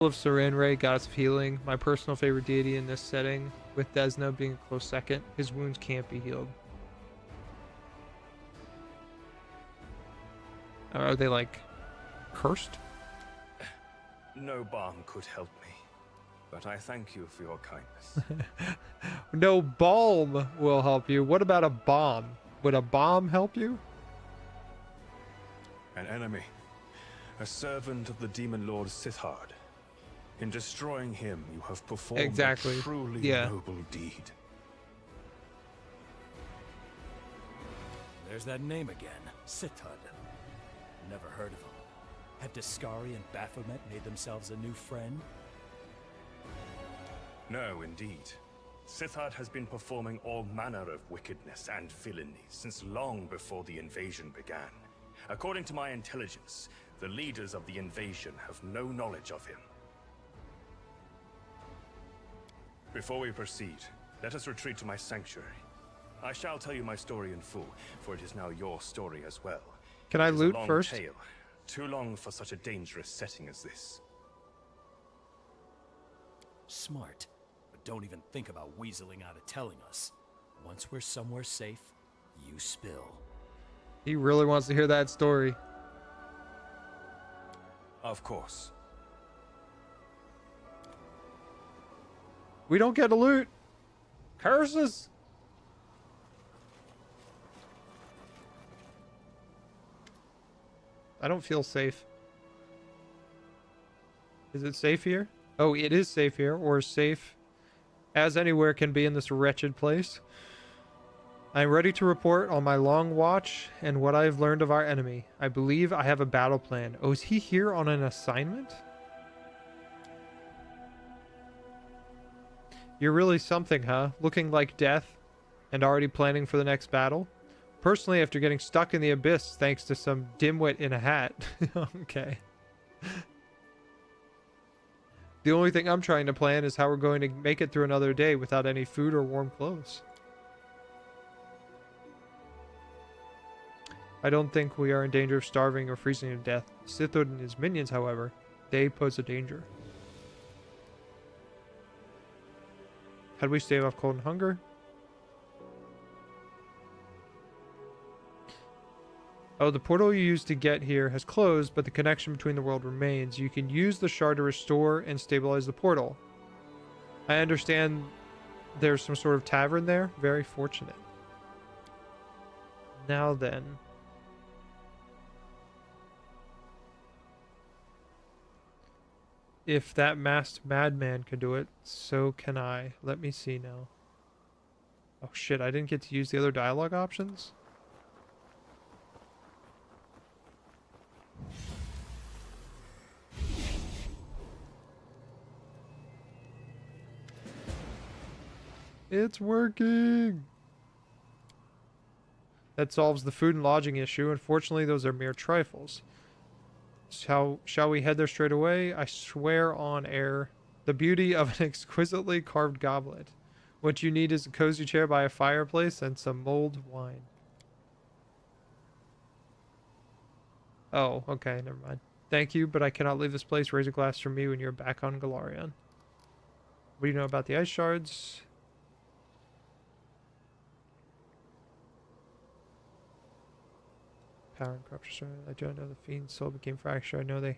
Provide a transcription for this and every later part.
of Serenre, goddess of healing, my personal favorite deity in this setting, with Desna being a close second. His wounds can't be healed. Are they like cursed? No balm could help me, but I thank you for your kindness. No balm will help you. What about a bomb? Would a bomb help you? An enemy, a servant of the demon lord Sithard. In destroying him, you have performed a truly noble deed. There's that name again, Sithard. Never heard of him. Have Discari and Baphomet made themselves a new friend? No, indeed. Sithard has been performing all manner of wickedness and villainy since long before the invasion began. According to my intelligence, the leaders of the invasion have no knowledge of him. Before we proceed, let us retreat to my sanctuary. I shall tell you my story in full, for it is now your story as well. Can I loot first? Tale, too long for such a dangerous setting as this. Smart, but don't even think about weaseling out of telling us. Once we're somewhere safe, you spill. He really wants to hear that story. Of course. We don't get to loot. Curses. I don't feel safe. Is it safe here? Oh, it is safe here, or safe as anywhere can be in this wretched place. I am ready to report on my long watch and what I have learned of our enemy. I believe I have a battle plan. Oh, is he here on an assignment? You're really something, huh? Looking like death and already planning for the next battle? Personally, after getting stuck in the abyss thanks to some dimwit in a hat. Okay. The only thing I'm trying to plan is how we're going to make it through another day without any food or warm clothes. I don't think we are in danger of starving or freezing to death. Sithud and his minions, however, they pose a danger. How do we stave off cold and hunger? Oh, the portal you used to get here has closed, but the connection between the world remains. You can use the shard to restore and stabilize the portal. I understand there's some sort of tavern there. Very fortunate. Now then. If that masked madman can do it, so can I. Let me see now. Oh shit, I didn't get to use the other dialogue options? It's working! That solves the food and lodging issue. Unfortunately, those are mere trifles. Shall we head there straight away? I swear on air. The beauty of an exquisitely carved goblet. What you need is a cozy chair by a fireplace and some mulled wine. Oh, okay, never mind. Thank you, but I cannot leave this place. Raise a glass for me when you're back on Galarian. What do you know about the ice shards? Power and corruption. I don't know the fiend's soul became fractured. I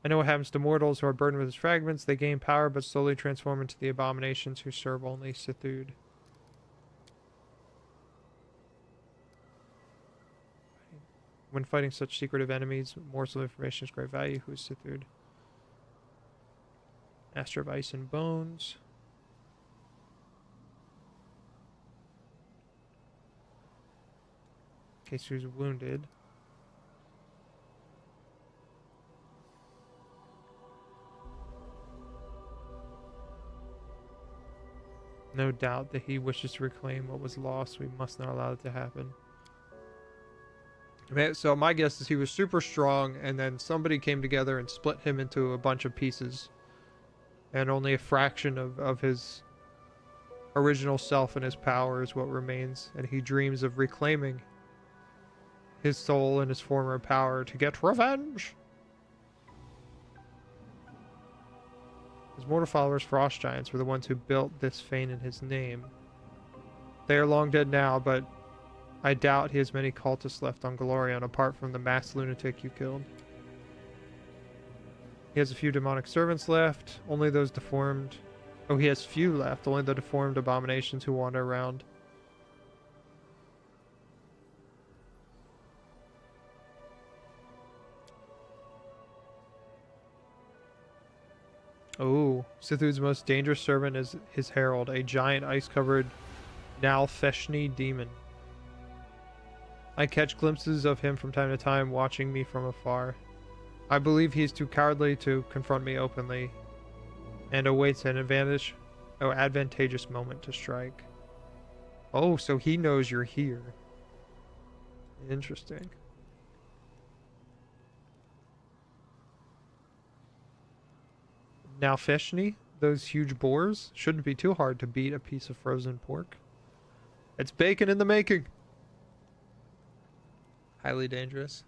know what happens to mortals who are burdened with its fragments. They gain power but slowly transform into the abominations who serve only Sithud. When fighting such secretive enemies, morsel of information is great value. Who is Sithud? Master of Ice and Bones. In case he was wounded. No doubt that he wishes to reclaim what was lost. We must not allow it to happen. So my guess is he was super strong, and then somebody came together and split him into a bunch of pieces. And only a fraction of his original self and his power is what remains. And he dreams of reclaiming his soul and his former power to get revenge. His mortal followers, frost giants, were the ones who built this fane in his name. They are long dead now, but I doubt he has many cultists left on Golarion apart from the masked lunatic you killed. He has a few demonic servants left, only those deformed... Oh, he has few left, only the deformed abominations who wander around. Oh, Sithud's most dangerous servant is his herald, a giant ice-covered Nalfeshni demon. I catch glimpses of him from time to time, watching me from afar. I believe he is too cowardly to confront me openly, and awaits an advantageous moment to strike. Oh, so he knows you're here. Interesting. Now, Feshni, those huge boars, shouldn't be too hard to beat a piece of frozen pork. It's bacon in the making. Highly dangerous.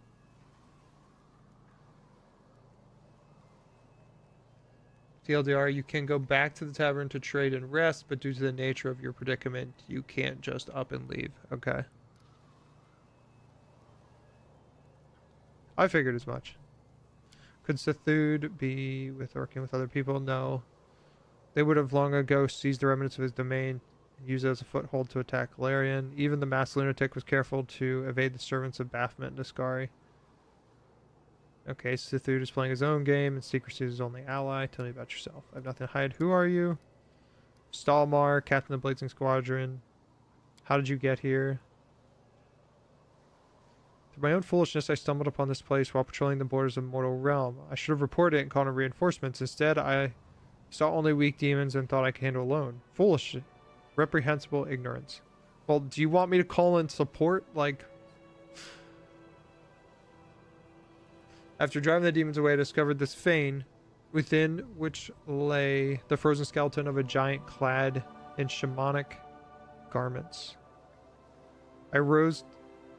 TLDR, you can go back to the tavern to trade and rest, but due to the nature of your predicament, you can't just up and leave. Okay. I figured as much. Could Sithud be working with other people? No. They would have long ago seized the remnants of his domain and used it as a foothold to attack Golarion. Even the masked lunatic was careful to evade the servants of Baphomet and Ascari. Okay, Sithud is playing his own game, and secrecy is his only ally. Tell me about yourself. I have nothing to hide. Who are you? Stalmar, Captain of the Blazing Squadron. How did you get here? Through my own foolishness, I stumbled upon this place while patrolling the borders of the mortal realm. I should have reported it and called in reinforcements. Instead, I saw only weak demons and thought I could handle alone. Foolish, reprehensible ignorance. Well, do you want me to call in support? Like... After driving the demons away, I discovered this fane, within which lay the frozen skeleton of a giant clad in shamanic garments. It rose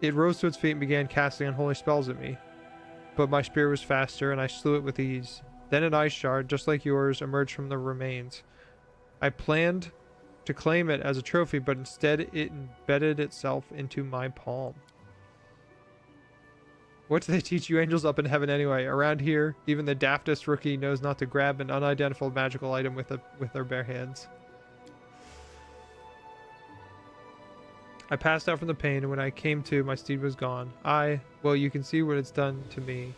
to its feet and began casting unholy spells at me. But my spear was faster, and I slew it with ease. Then an ice shard, just like yours, emerged from the remains. I planned to claim it as a trophy, but instead it embedded itself into my palm. What do they teach you angels up in heaven anyway? Around here, even the daftest rookie knows not to grab an unidentified magical item with their bare hands. I passed out from the pain, and when I came to, my steed was gone. Well, you can see what it's done to me.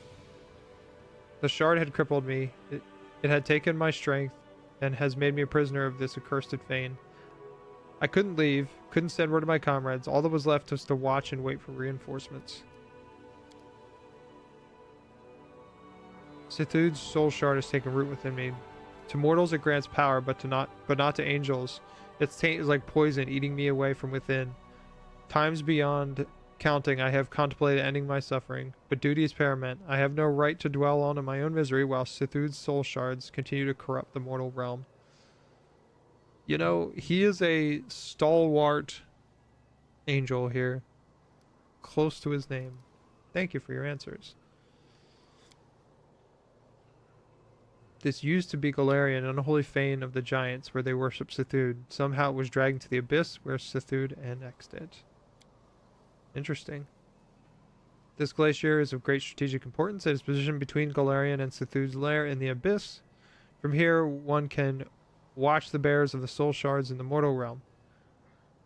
The shard had crippled me. It had taken my strength, and has made me a prisoner of this accursed fane. I couldn't leave, couldn't send word to my comrades. All that was left was to watch and wait for reinforcements. Sithud's soul shard has taken root within me. To mortals it grants power, but not to angels. Its taint is like poison, eating me away from within. Times beyond counting I have contemplated ending my suffering, but duty is paramount. I have no right to dwell on in my own misery while Sithud's soul shards continue to corrupt the mortal realm. You know, he is a stalwart angel here. Close to his name. Thank you for your answers. This used to be Golarion, an unholy fane of the giants, where they worship Sithud. Somehow it was dragged to the abyss, where Sithud annexed it. Interesting. This glacier is of great strategic importance. It is positioned between Golarion and Sithud's lair in the abyss. From here, one can watch the bearers of the soul shards in the mortal realm.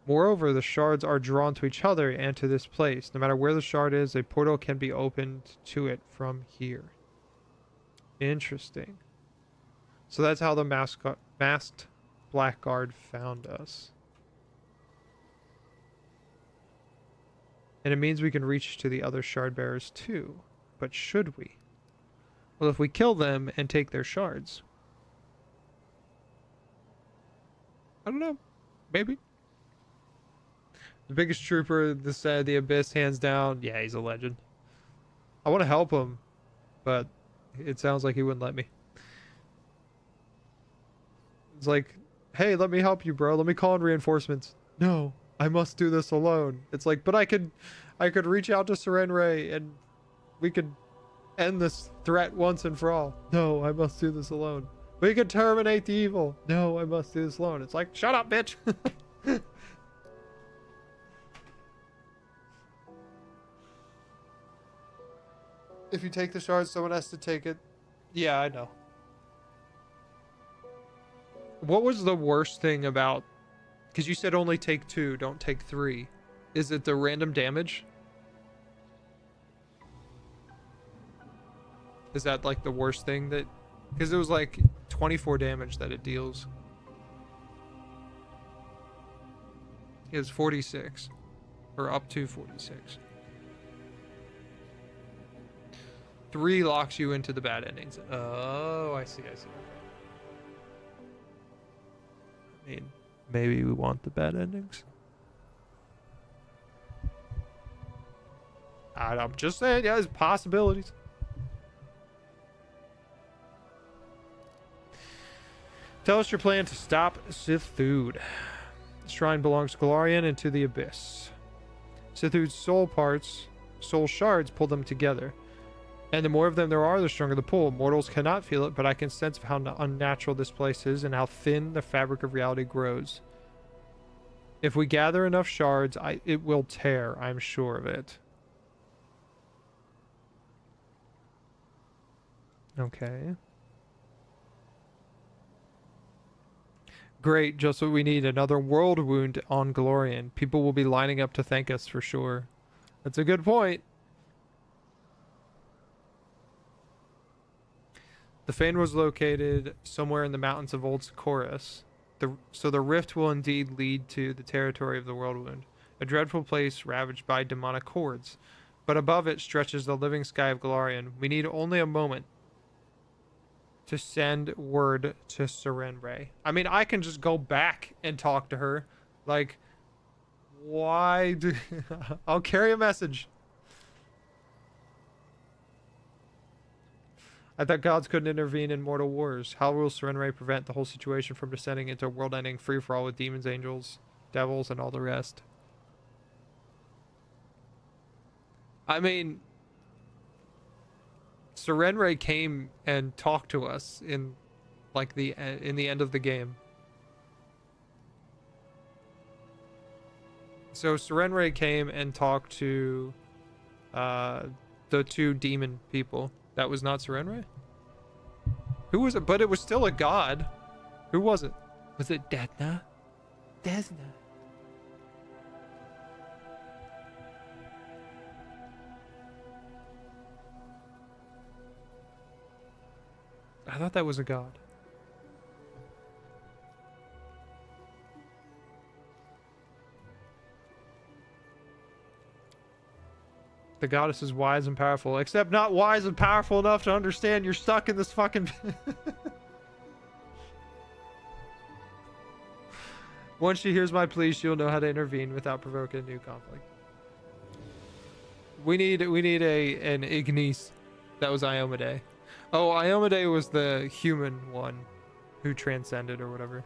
Moreover, the shards are drawn to each other and to this place. No matter where the shard is, a portal can be opened to it from here. Interesting. So that's how the masked blackguard found us. And it means we can reach to the other shard bearers too. But should we? Well, if we kill them and take their shards. I don't know. Maybe. The biggest trooper this side of the abyss, hands down. Yeah, he's a legend. I want to help him, but it sounds like he wouldn't let me. It's like, hey, let me help you, bro. Let me call in reinforcements. No, I must do this alone. It's like, but I could reach out to Serenray and we could end this threat once and for all. No, I must do this alone. We can terminate the evil. No, I must do this alone. It's like, shut up, bitch. If you take the shard, someone has to take it. Yeah, I know. What was the worst thing about... Because you said only take 2, don't take 3. Is it the random damage? Is that like the worst thing that... Because it was like 24 damage that it deals. It was 46. Or up to 46. 3 locks you into the bad endings. Oh, I see. I mean, maybe we want the bad endings. I'm just saying, yeah, there's possibilities. Tell us your plan to stop Sithud. The shrine belongs to Golarion and to the Abyss. Sithud's soul shards pull them together. And the more of them there are, the stronger the pull. Mortals cannot feel it, but I can sense how unnatural this place is and how thin the fabric of reality grows. If we gather enough shards, it will tear. I'm sure of it. Okay. Great, just what we need. Another world wound on Golarion. People will be lining up to thank us for sure. That's a good point. The Fane was located somewhere in the mountains of Old Socorus. So the rift will indeed lead to the territory of the world wound. A dreadful place ravaged by demonic hordes. But above it stretches the living sky of Golarion. We need only a moment to send word to Serenray. I mean, I can just go back and talk to her. Like, why do... I'll carry a message. I thought gods couldn't intervene in mortal wars. How will Serenray prevent the whole situation from descending into a world-ending free-for-all with demons, angels, devils, and all the rest? I mean... Serenray came and talked to us in like the end of the game. So Serenray came and talked to the 2 demon people. That was not Serenray? Who was it? But it was still a god. Who was it? Was it Desna? Desna. I thought that was a god. The goddess is wise and powerful, except not wise and powerful enough to understand you're stuck in this fucking... Once she hears my plea, she'll know how to intervene without provoking a new conflict. We need an Ignis. That was Iomedae. Oh, Iomedae was the human one who transcended or whatever.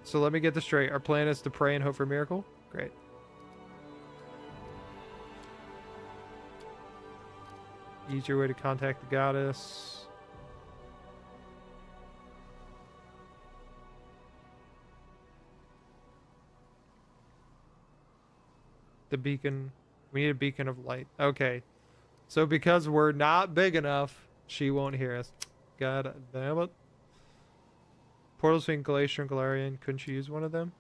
So let me get this straight. Our plan is to pray and hope for a miracle? Great. Easier way to contact the goddess. The beacon. We need a beacon of light. Okay. So because we're not big enough, she won't hear us. God damn it. Portals between Glacier and Golarion. Couldn't you use one of them?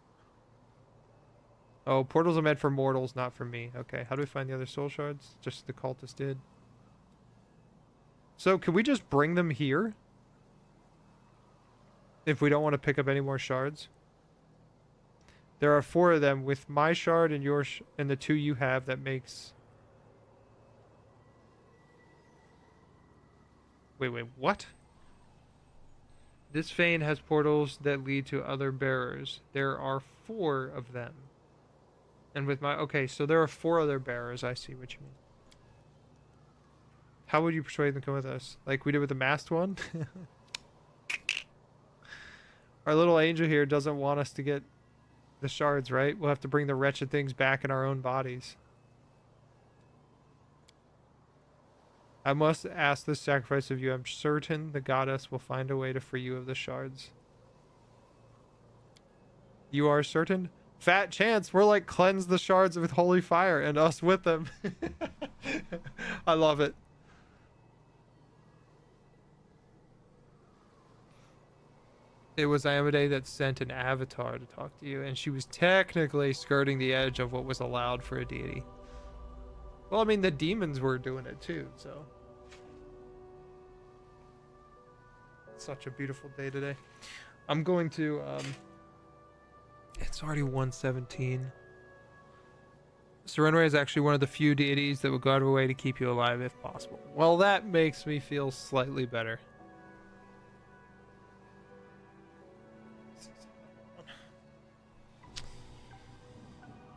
Oh, portals are meant for mortals, not for me. Okay, how do we find the other soul shards? Just the cultist did. So, can we just bring them here? If we don't want to pick up any more shards? There are 4 of them. With my shard and yours and the 2 you have, that makes... Wait, what? This Fane has portals that lead to other bearers. There are 4 of them. And with my... Okay, so there are 4 other bearers. I see what you mean. How would you persuade them to come with us? Like we did with the masked one? Our little angel here doesn't want us to get the shards, right? We'll have to bring the wretched things back in our own bodies. I must ask this sacrifice of you. I'm certain the goddess will find a way to free you of the shards. You are certain? Fat chance. We're like cleanse the shards with holy fire and us with them. I love it. It was Amade that sent an avatar to talk to you, and she was technically skirting the edge of what was allowed for a deity. Well, I mean, the demons were doing it too, so. Such a beautiful day today. I'm going to, it's already 1:17. Serenray is actually one of the few deities that would go out of her way to keep you alive if possible. Well, that makes me feel slightly better.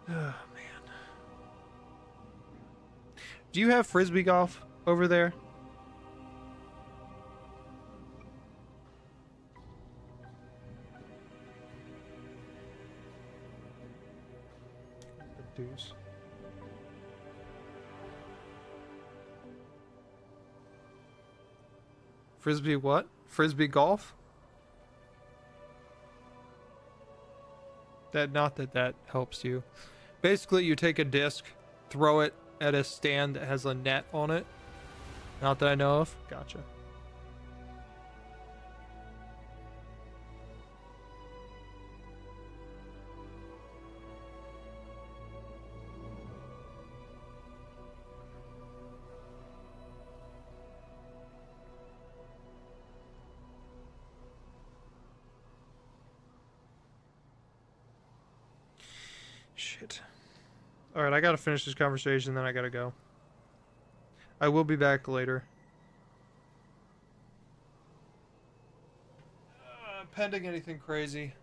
Oh, man. Do you have frisbee golf over there? The deuce. Frisbee what? Frisbee golf? Not that helps you. Basically, you take a disc, throw it at a stand that has a net on it. Not that I know of. Gotcha. Shit. Alright, I gotta finish this conversation, then I gotta go. I will be back later. Pending anything crazy.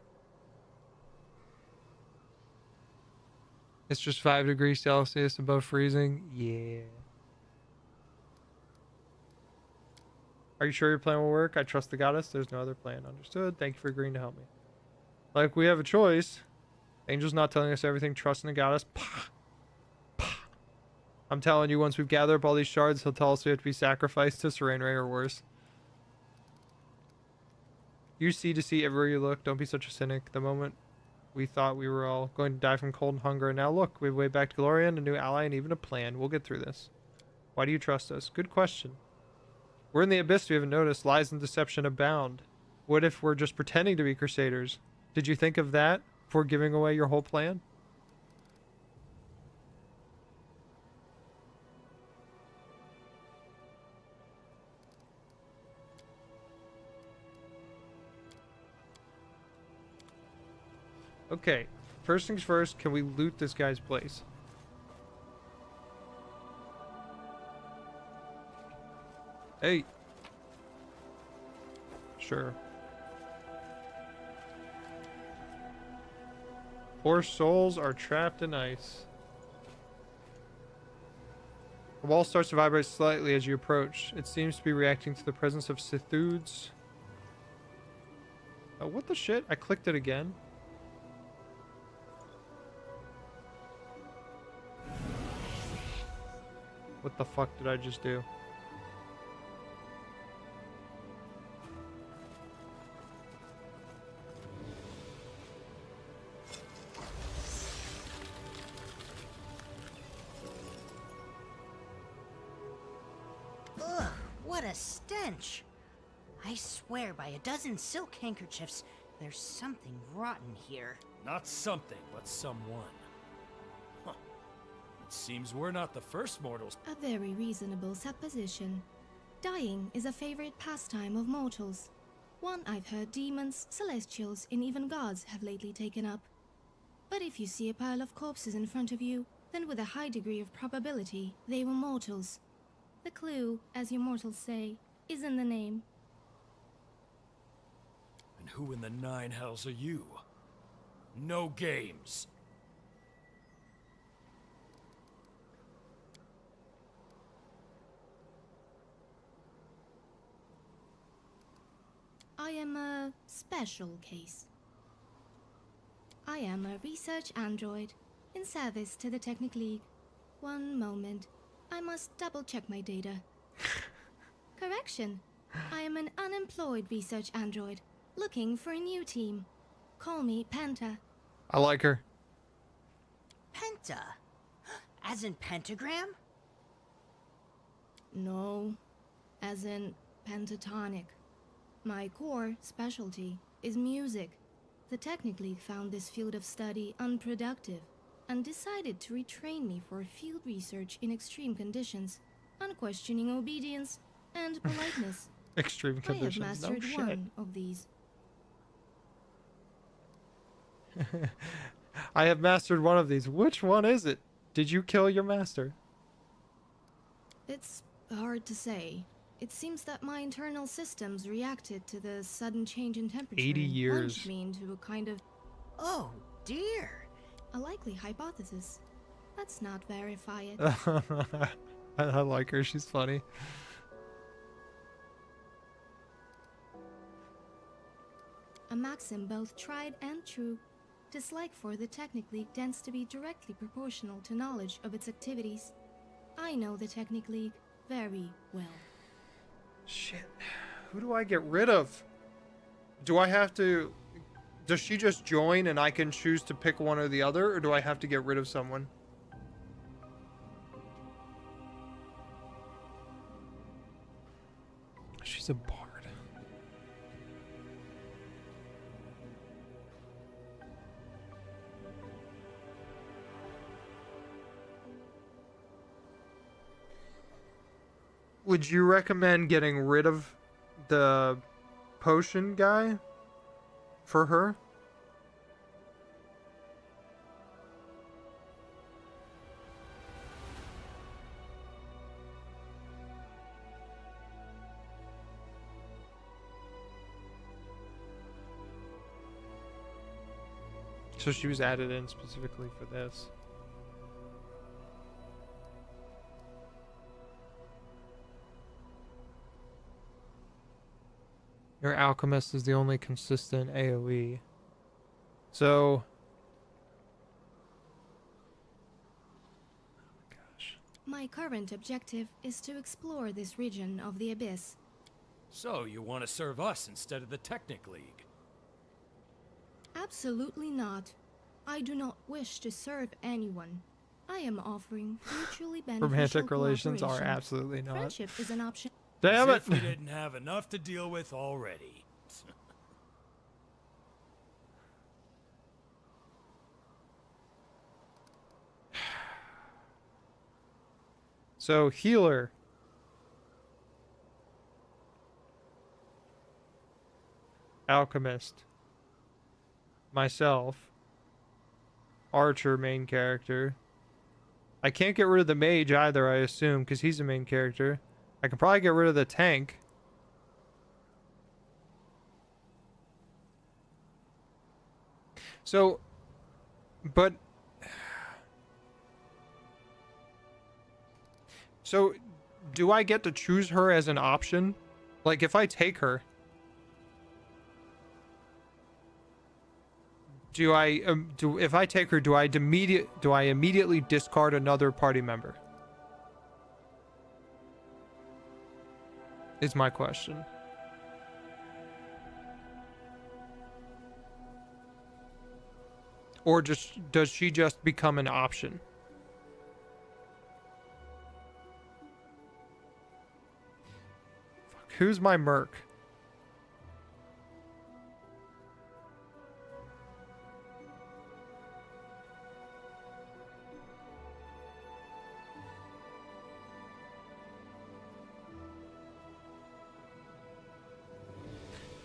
It's just 5 degrees Celsius above freezing. Yeah. Are you sure your plan will work? I trust the goddess. There's no other plan. Understood. Thank you for agreeing to help me. Like we have a choice. Angel's not telling us everything. Trust in the goddess. Pah. Pah. I'm telling you, once we've gathered up all these shards, he'll tell us we have to be sacrificed to Serenray or worse. You see to see everywhere you look. Don't be such a cynic. The moment we thought we were all going to die from cold and hunger, and now look, we have way back to Gloria and a new ally and even a plan. We'll get through this. Why do you trust us? Good question. We're in the abyss we haven't noticed. Lies and deception abound. What if we're just pretending to be crusaders? Did you think of that before giving away your whole plan? Okay, first things first, can we loot this guy's place? Hey. Sure. Poor souls are trapped in ice. The wall starts to vibrate slightly as you approach. It seems to be reacting to the presence of Sithudes. Oh, what the shit? I clicked it again. What the fuck did I just do? Ugh, what a stench! I swear by a dozen silk handkerchiefs, there's something rotten here. Not something, but someone. Huh. It seems we're not the first mortals. A very reasonable supposition. Dying is a favorite pastime of mortals. One I've heard demons, celestials, and even gods have lately taken up. But if you see a pile of corpses in front of you, then with a high degree of probability, they were mortals. The clue, as you mortals say, is in the name. And who in the nine hells are you? No games. I am a special case. I am a research android in service to the Technic League. One moment. I must double check my data. Correction. I am an unemployed research android, looking for a new team. Call me Penta. I like her. Penta? As in pentagram? No, as in pentatonic. My core specialty is music. The Technic League found this field of study unproductive and decided to retrain me for field research in extreme conditions, unquestioning obedience and politeness. Extreme I have conditions. No mastered shit. one of these. I have mastered one of these. Which one is it? Did you kill your master? It's hard to say. It seems that my internal systems reacted to the sudden change in temperature 80 and years. plunged me into a kind of Oh, dear. a likely hypothesis. Let's not verify it. I like her. She's funny. A maxim both tried and true. Dislike for the Technic League tends to be directly proportional to knowledge of its activities. I know the Technic League very well. Shit. Who do I get rid of? Do I have to... Does she just join and I can choose to pick one or the other? Or do I have to get rid of someone? She's a bard. Would you recommend getting rid of the potion guy for her? So she was added in specifically for this. Your alchemist is the only consistent AoE. So... Oh my gosh. My current objective is to explore this region of the Abyss. So, you want to serve us instead of the Technic League? Absolutely not. I do not wish to serve anyone. I am offering mutually beneficial Romantic relations are cooperation. absolutely not. Friendship is an option. Damn As it! if we didn't have enough to deal with already. So, healer. Alchemist. Myself. Archer, main character. I can't get rid of the mage either, I assume, because he's the main character. I can probably get rid of the tank. So, but... So, do I get to choose her as an option? Like, if I take her... if I take her, do I immediately discard another party member? Is my question. Or does she just become an option? Fuck, who's my merc?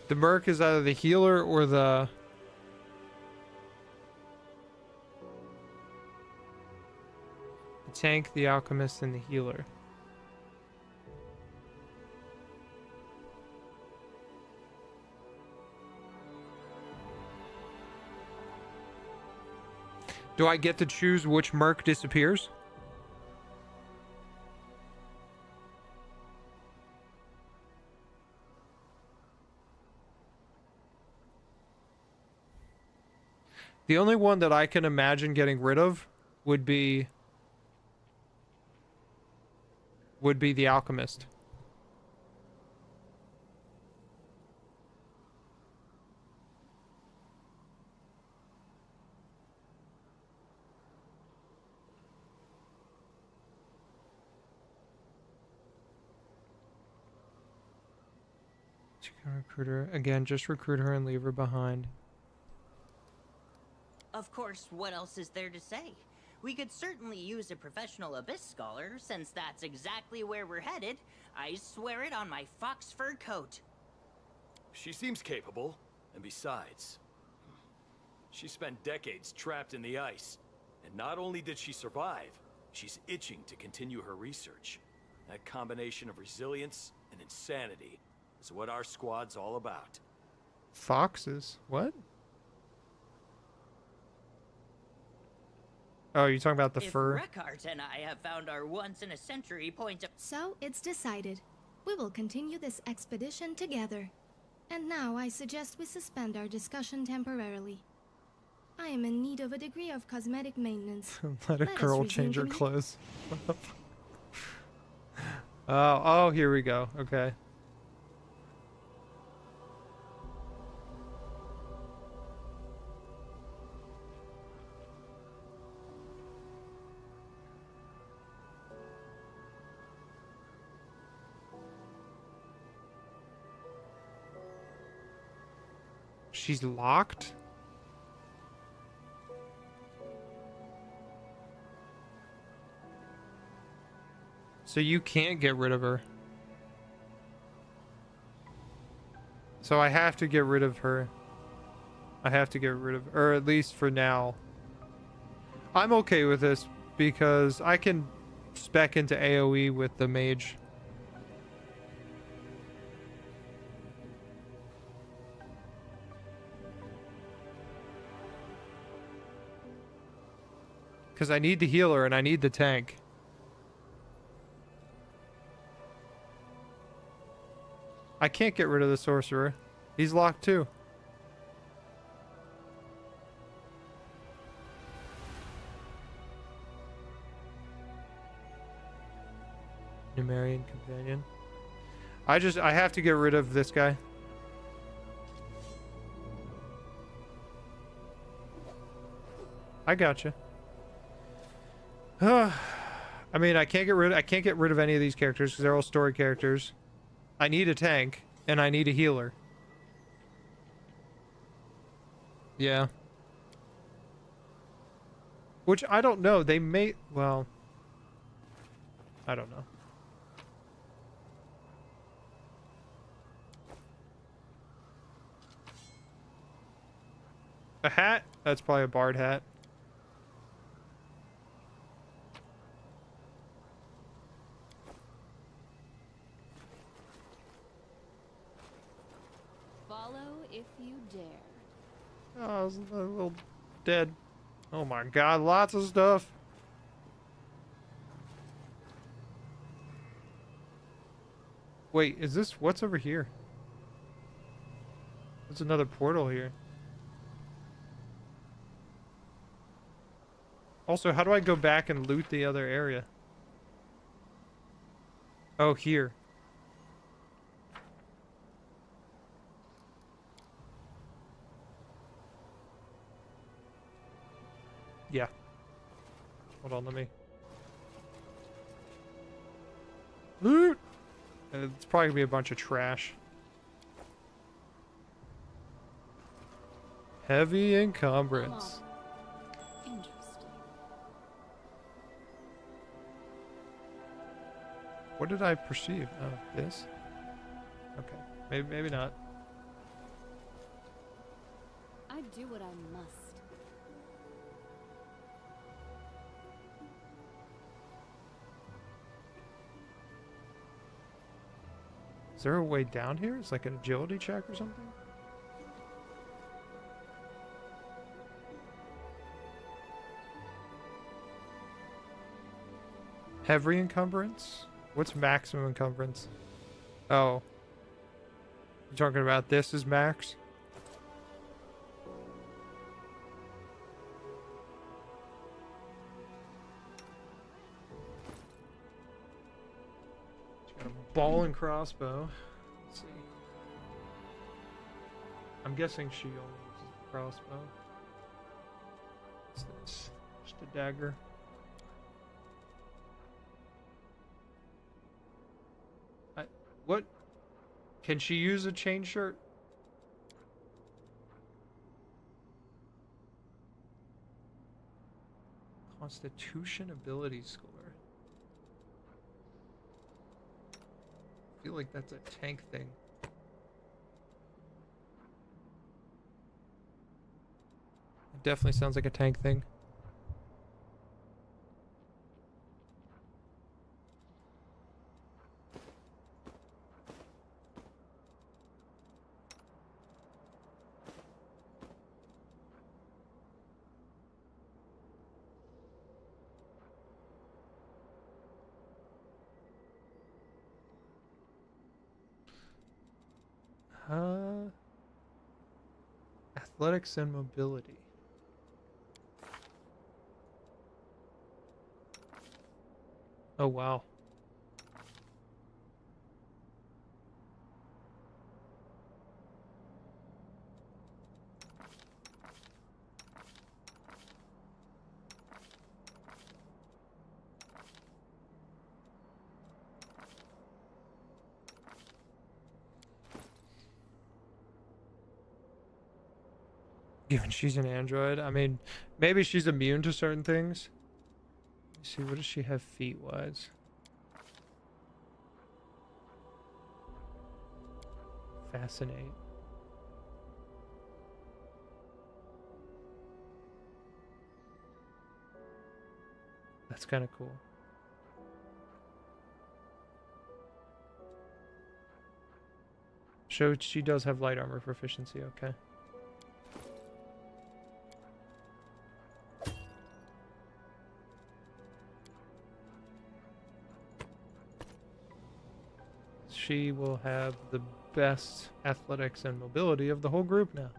The merc is either the healer or the... tank, the alchemist, and the healer. Do I get to choose which merc disappears? The only one that I can imagine getting rid of would be the alchemist. You can recruit her. Again, just recruit her and leave her behind. Of course, what else is there to say? We could certainly use a professional abyss scholar, since that's exactly where we're headed. I swear it on my fox fur coat. She seems capable, and besides, she spent decades trapped in the ice. And not only did she survive, she's itching to continue her research. That combination of resilience and insanity is what our squad's all about. Foxes? What? Oh, you're talking about the If fur? Recart and I have found our once-in-a-century point of... So it's decided. We will continue this expedition together. And now I suggest we suspend our discussion temporarily. I am in need of a degree of cosmetic maintenance. Let a Let us girl resume change her commu- clothes. Oh, here we go. Okay. She's locked? So you can't get rid of her. So I have to get rid of her. I have to get rid of her, or at least for now. I'm okay with this because I can spec into AoE with the mage. Because I need the healer and I need the tank. I can't get rid of the sorcerer. He's locked too. Numerian companion. I have to get rid of this guy. I gotcha. I mean, I can't get rid of any of these characters because they're all story characters. I need a tank and I need a healer. Yeah. Which I don't know. They may, well, I don't know. A hat? That's probably a bard hat. Follow if you dare. Oh, I was a little dead. Oh my god, lots of stuff. Wait, is this, what's over here? There's another portal here. Also, how do I go back and loot the other area? Oh, here. Yeah. Hold on, let me... Loot! It's probably gonna be a bunch of trash. Heavy encumbrance. Interesting. What did I perceive? Oh, this? Okay. Maybe not. I do what I must. Is there a way down here? It's like an agility check or something? Heavy encumbrance? What's maximum encumbrance? Oh. You're talking about this is max? Got a ball and crossbow. Let's see. I'm guessing she only uses the crossbow. What's this? Just a dagger. What? Can she use a chain shirt? Constitution ability score. I feel like that's a tank thing. It definitely sounds like a tank thing. Athletics and mobility. Oh, wow. Given she's an android, I mean, maybe she's immune to certain things. Let's see, what does she have feet-wise? Fascinate. That's kind of cool. So she does have light armor proficiency, okay. She will have the best athletics and mobility of the whole group now.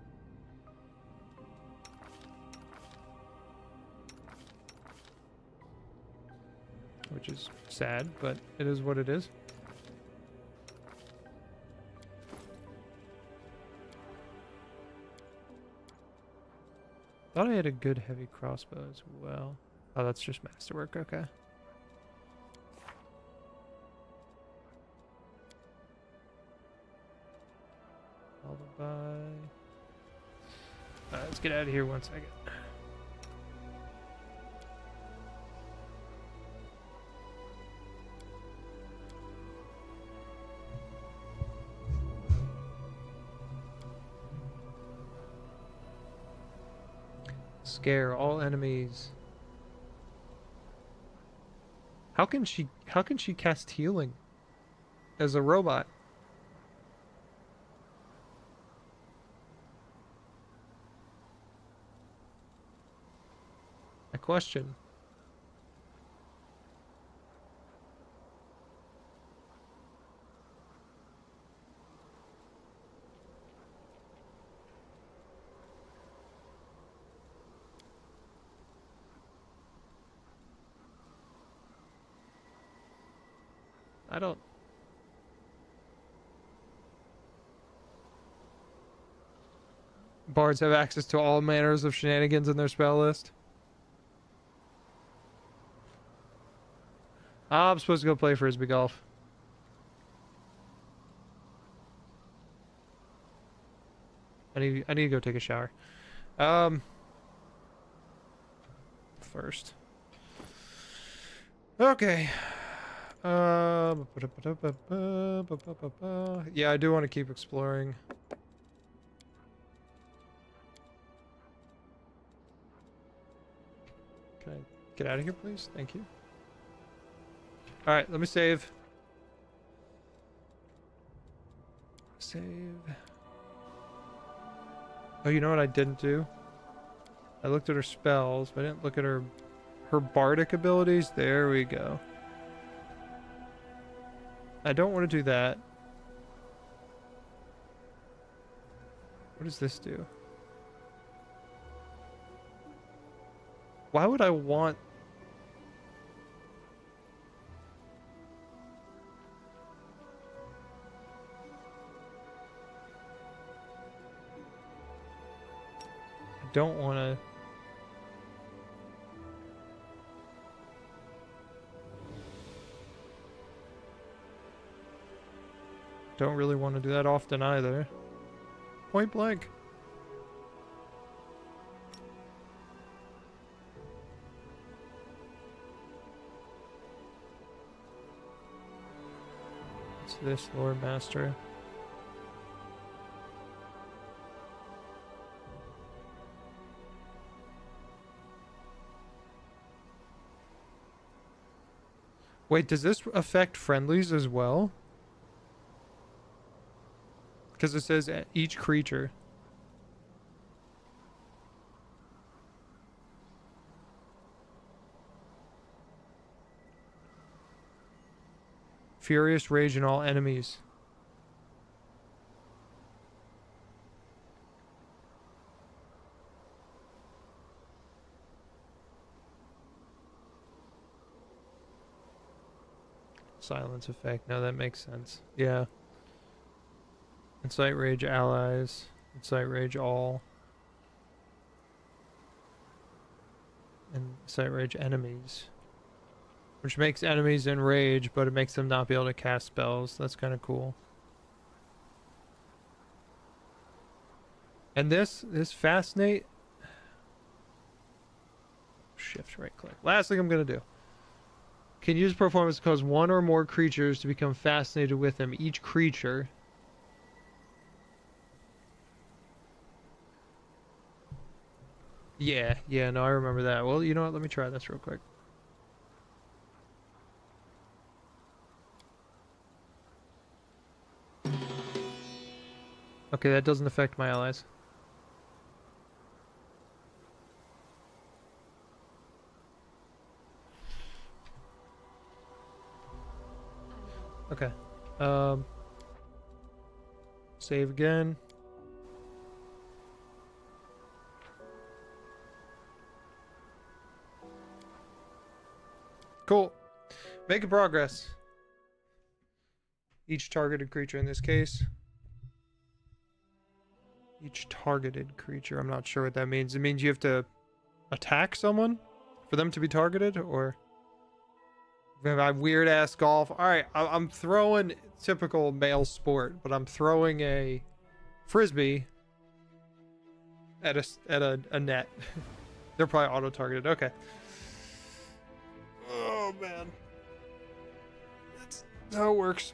Which is sad, but it is what it is. Thought I had a good heavy crossbow as well. Oh, that's just masterwork, okay. Followed by... let's get out of here 1 second. Scare all enemies. How can she cast healing as a robot? A question. I don't... Bards have access to all manners of shenanigans in their spell list. I'm supposed to go play Frisbee golf. I need to go take a shower. First. Okay. Yeah, I do want to keep exploring. Can I get out of here, please? Thank you. Alright, let me save. Save. Oh, you know what I didn't do? I looked at her spells, but I didn't look at her bardic abilities. There we go. I don't want to do that. What does this do? Why would I want... I don't want to... Don't really want to do that often either. Point blank. What's this, Lord Master? Wait, does this affect friendlies as well? Because it says each creature. Furious rage in all enemies. Silence effect. No, that makes sense. Yeah. Incite rage allies. Incite rage all. And incite rage enemies. Which makes enemies enrage, but it makes them not be able to cast spells. That's kind of cool. And this fascinate. Shift right click. Last thing I'm gonna do. Can use performance to cause one or more creatures to become fascinated with them. Each creature. Yeah, no, I remember that. Well, you know what? Let me try this real quick. Okay, that doesn't affect my allies. Okay. Save again. Cool. Making progress. Each targeted creature in this case. Each targeted creature. I'm not sure what that means. It means you have to attack someone for them to be targeted, or my weird ass golf. All right, I'm throwing typical male sport, but I'm throwing a frisbee at a net. They're probably auto targeted. Okay. Oh man, that's how it works.